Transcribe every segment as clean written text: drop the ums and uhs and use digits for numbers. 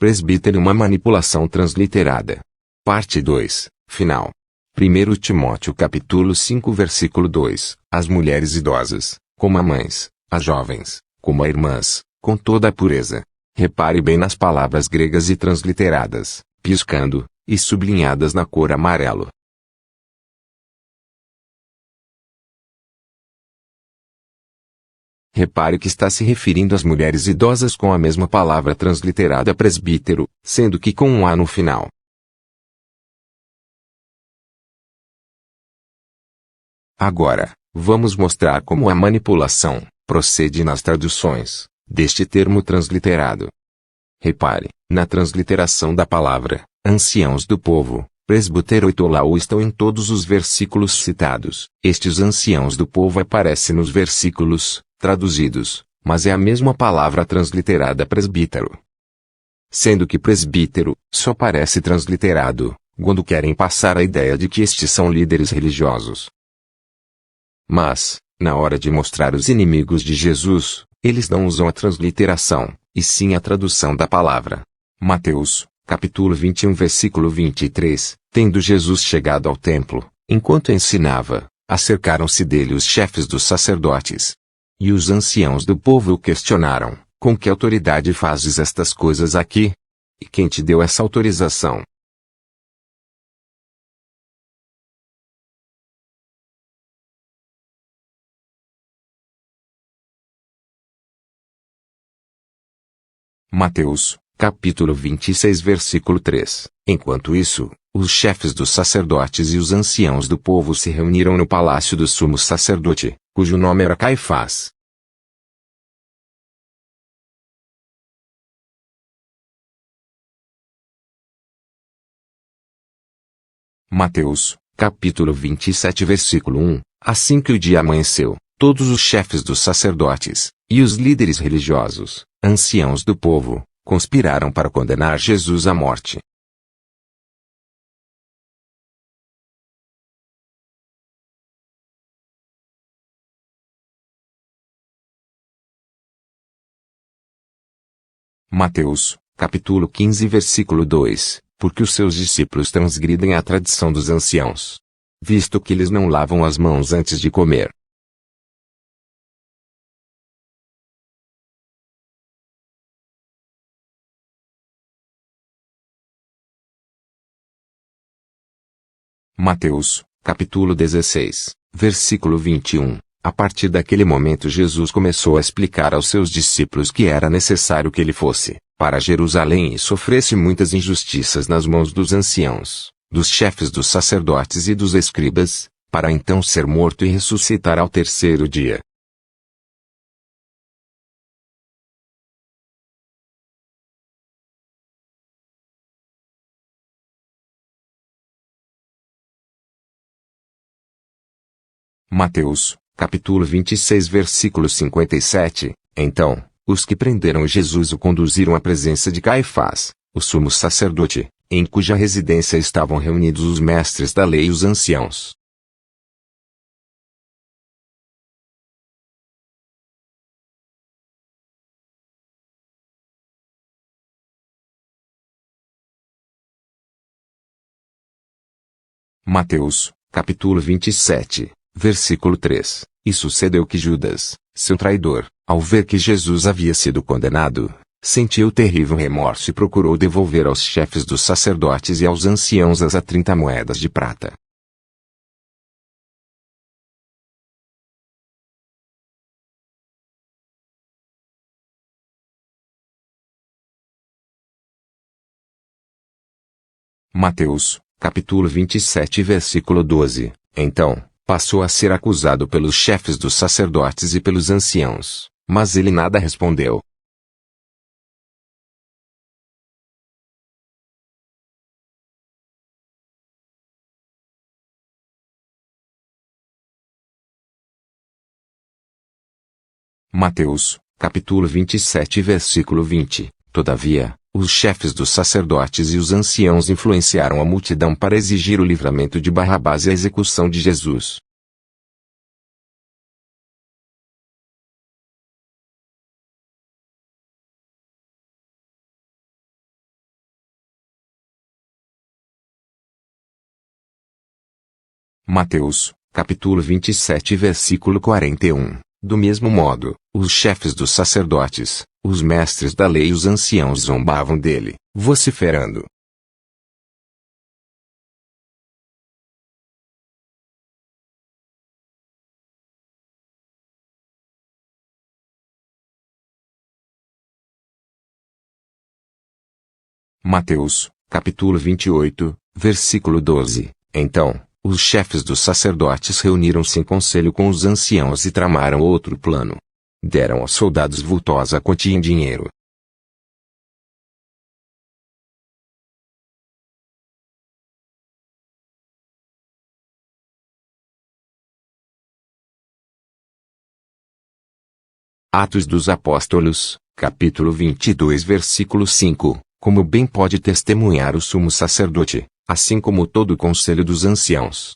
presbítero, uma manipulação transliterada. Parte 2, final. 1 Timóteo capítulo 5 versículo 2. As mulheres idosas, como a mães, as jovens, como a irmãs, com toda a pureza. Repare bem nas palavras gregas e transliteradas, piscando, e sublinhadas na cor amarelo. Repare que está se referindo às mulheres idosas com a mesma palavra transliterada presbítero, sendo que com um A no final. Agora, vamos mostrar como a manipulação procede nas traduções deste termo transliterado. Repare, na transliteração da palavra, anciãos do povo, presbítero e tolau estão em todos os versículos citados. Estes anciãos do povo aparecem nos versículos traduzidos, mas é a mesma palavra transliterada presbítero. Sendo que presbítero só aparece transliterado quando querem passar a ideia de que estes são líderes religiosos. Mas, na hora de mostrar os inimigos de Jesus, eles não usam a transliteração, e sim a tradução da palavra. Mateus, capítulo 21 versículo 23, tendo Jesus chegado ao templo, enquanto ensinava, acercaram-se dele os chefes dos sacerdotes. E os anciãos do povo o questionaram, com que autoridade fazes estas coisas aqui? E quem te deu essa autorização? Mateus, capítulo 26 versículo 3. Enquanto isso, os chefes dos sacerdotes e os anciãos do povo se reuniram no palácio do sumo sacerdote, cujo nome era Caifás. Mateus, capítulo 27 versículo 1. Assim que o dia amanheceu, todos os chefes dos sacerdotes, e os líderes religiosos, anciãos do povo, conspiraram para condenar Jesus à morte. Mateus, capítulo 15 versículo 2. Porque os seus discípulos transgridem a tradição dos anciãos, visto que eles não lavam as mãos antes de comer. Mateus, capítulo 16, versículo 21. A partir daquele momento Jesus começou a explicar aos seus discípulos que era necessário que ele fosse para Jerusalém e sofresse muitas injustiças nas mãos dos anciãos, dos chefes dos sacerdotes e dos escribas, para então ser morto e ressuscitar ao terceiro dia. Mateus, capítulo 26 versículo 57. Então, os que prenderam Jesus o conduziram à presença de Caifás, o sumo sacerdote, em cuja residência estavam reunidos os mestres da lei e os anciãos. Mateus, capítulo 27, versículo 3. E sucedeu que Judas, seu traidor, ao ver que Jesus havia sido condenado, sentiu terrível remorso e procurou devolver aos chefes dos sacerdotes e aos anciãos as 30 moedas de prata. Mateus, capítulo 27 versículo 12. Então, passou a ser acusado pelos chefes dos sacerdotes e pelos anciãos, mas ele nada respondeu. Mateus, capítulo 27 versículo 20. Todavia, os chefes dos sacerdotes e os anciãos influenciaram a multidão para exigir o livramento de Barrabás e a execução de Jesus. Mateus, capítulo 27 versículo 41. Do mesmo modo, os chefes dos sacerdotes, os mestres da lei e os anciãos zombavam dele, vociferando: Mateus, capítulo 28, versículo 12. Então, os chefes dos sacerdotes reuniram-se em conselho com os anciãos e tramaram outro plano. Deram aos soldados vultosa quantia em dinheiro. Atos dos Apóstolos, capítulo 22 versículo 5. Como bem pode testemunhar o sumo sacerdote, assim como todo o conselho dos anciãos.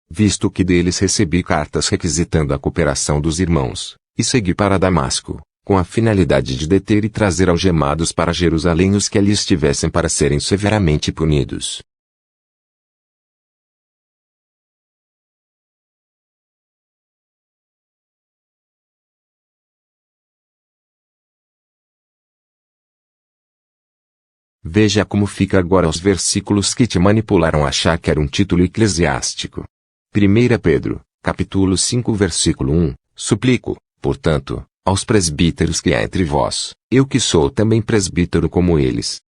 Visto que deles recebi cartas requisitando a cooperação dos irmãos, e segui para Damasco, com a finalidade de deter e trazer algemados para Jerusalém os que ali estivessem para serem severamente punidos. Veja como fica agora os versículos que te manipularam a achar que era um título eclesiástico. 1 Pedro, capítulo 5 versículo 1, suplico, portanto, aos presbíteros que há entre vós, eu que sou também presbítero como eles.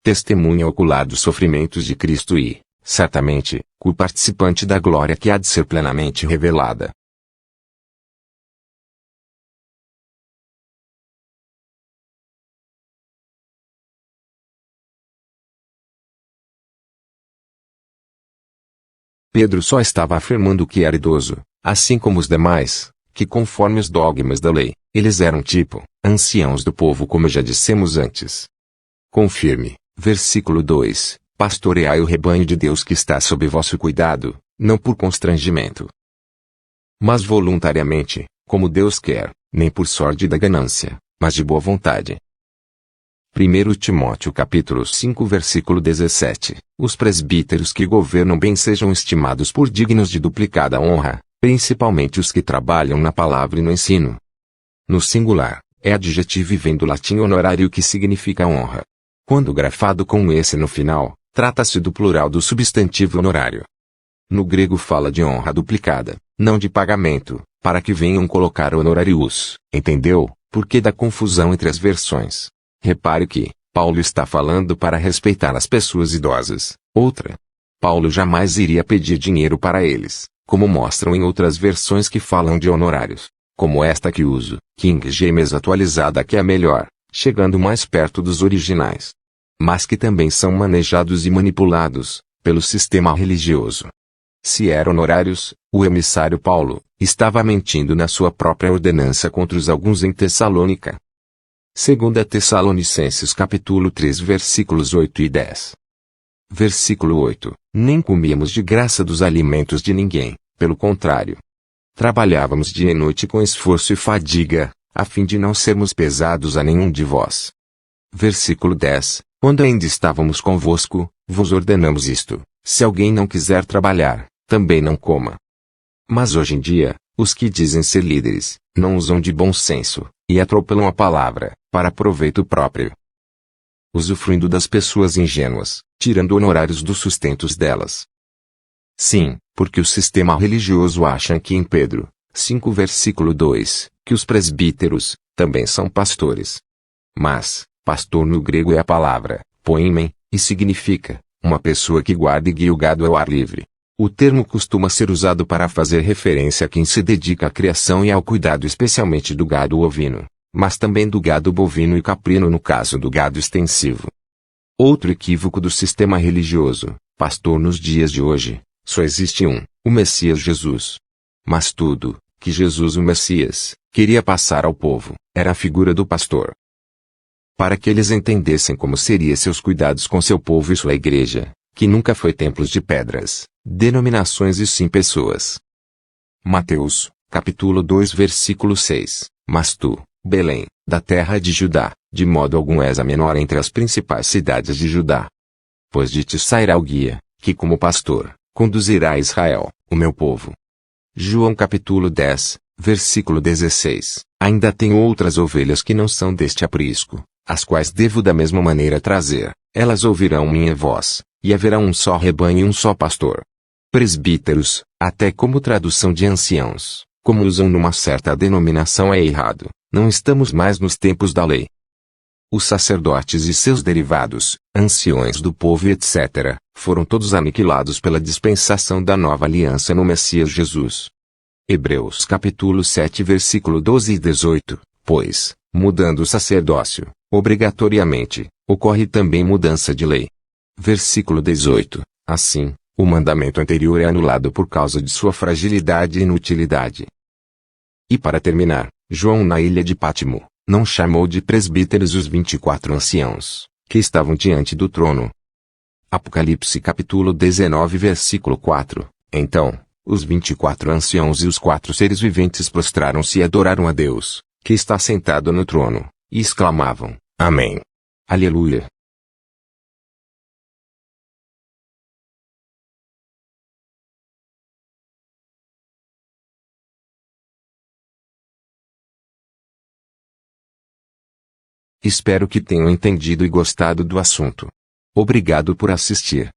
Testemunha ocular dos sofrimentos de Cristo e, certamente, co-participante da glória que há de ser plenamente revelada. Pedro só estava afirmando que era idoso, assim como os demais, que conforme os dogmas da lei, eles eram tipo, anciãos do povo como já dissemos antes. Confirme, versículo 2, pastoreai o rebanho de Deus que está sob vosso cuidado, não por constrangimento, mas voluntariamente, como Deus quer, nem por sorte da ganância, mas de boa vontade. 1 Timóteo capítulo 5 versículo 17. Os presbíteros que governam bem sejam estimados por dignos de duplicada honra, principalmente os que trabalham na palavra e no ensino. No singular, é adjetivo e vem do latim honorário que significa honra. Quando grafado com esse no final, trata-se do plural do substantivo honorário. No grego fala de honra duplicada, não de pagamento, para que venham colocar honorarius, entendeu? Porque da confusão entre as versões. Repare que, Paulo está falando para respeitar as pessoas idosas. Outra. Paulo jamais iria pedir dinheiro para eles, como mostram em outras versões que falam de honorários, como esta que uso, King James atualizada que é a melhor, chegando mais perto dos originais. Mas que também são manejados e manipulados, pelo sistema religioso. Se eram honorários, o emissário Paulo, estava mentindo na sua própria ordenança contra os alguns em Tessalônica. 2 Tessalonicenses capítulo 3 versículos 8 e 10. Versículo 8. Nem comíamos de graça dos alimentos de ninguém, pelo contrário. Trabalhávamos dia e noite com esforço e fadiga, a fim de não sermos pesados a nenhum de vós. Versículo 10. Quando ainda estávamos convosco, vos ordenamos isto, se alguém não quiser trabalhar, também não coma. Mas hoje em dia, os que dizem ser líderes, não usam de bom senso, e atropelam a palavra, para proveito próprio. Usufruindo das pessoas ingênuas, tirando honorários dos sustentos delas. Sim, porque o sistema religioso acha que em Pedro 5 versículo 2, que os presbíteros, também são pastores. Mas, pastor no grego é a palavra, poimen, e significa, uma pessoa que guarda e guia o gado ao ar livre. O termo costuma ser usado para fazer referência a quem se dedica à criação e ao cuidado especialmente do gado ovino, mas também do gado bovino e caprino no caso do gado extensivo. Outro equívoco do sistema religioso, pastor nos dias de hoje, só existe um, o Messias Jesus. Mas tudo, que Jesus o Messias, queria passar ao povo, era a figura do pastor. Para que eles entendessem como seria seus cuidados com seu povo e sua igreja, que nunca foi templos de pedras, denominações e sim pessoas. Mateus, capítulo 2 versículo 6. Mas tu, Belém, da terra de Judá, de modo algum és a menor entre as principais cidades de Judá. Pois de ti sairá o guia, que como pastor, conduzirá Israel, o meu povo. João capítulo 10, versículo 16. Ainda tenho outras ovelhas que não são deste aprisco, as quais devo da mesma maneira trazer. Elas ouvirão minha voz, e haverá um só rebanho e um só pastor. Presbíteros, até como tradução de anciãos, como usam numa certa denominação é errado. Não estamos mais nos tempos da lei. Os sacerdotes e seus derivados, anciões do povo e etc., foram todos aniquilados pela dispensação da nova aliança no Messias Jesus. Hebreus capítulo 7 versículo 12 e 18, pois, mudando o sacerdócio, obrigatoriamente, ocorre também mudança de lei. Versículo 18, assim, o mandamento anterior é anulado por causa de sua fragilidade e inutilidade. E para terminar, João na ilha de Pátimo, não chamou de presbíteros os 24 anciãos, que estavam diante do trono. Apocalipse capítulo 19 versículo 4, então, os 24 anciãos e os 4 seres viventes prostraram-se e adoraram a Deus, que está sentado no trono, e exclamavam, Amém. Aleluia. Espero que tenham entendido e gostado do assunto. Obrigado por assistir.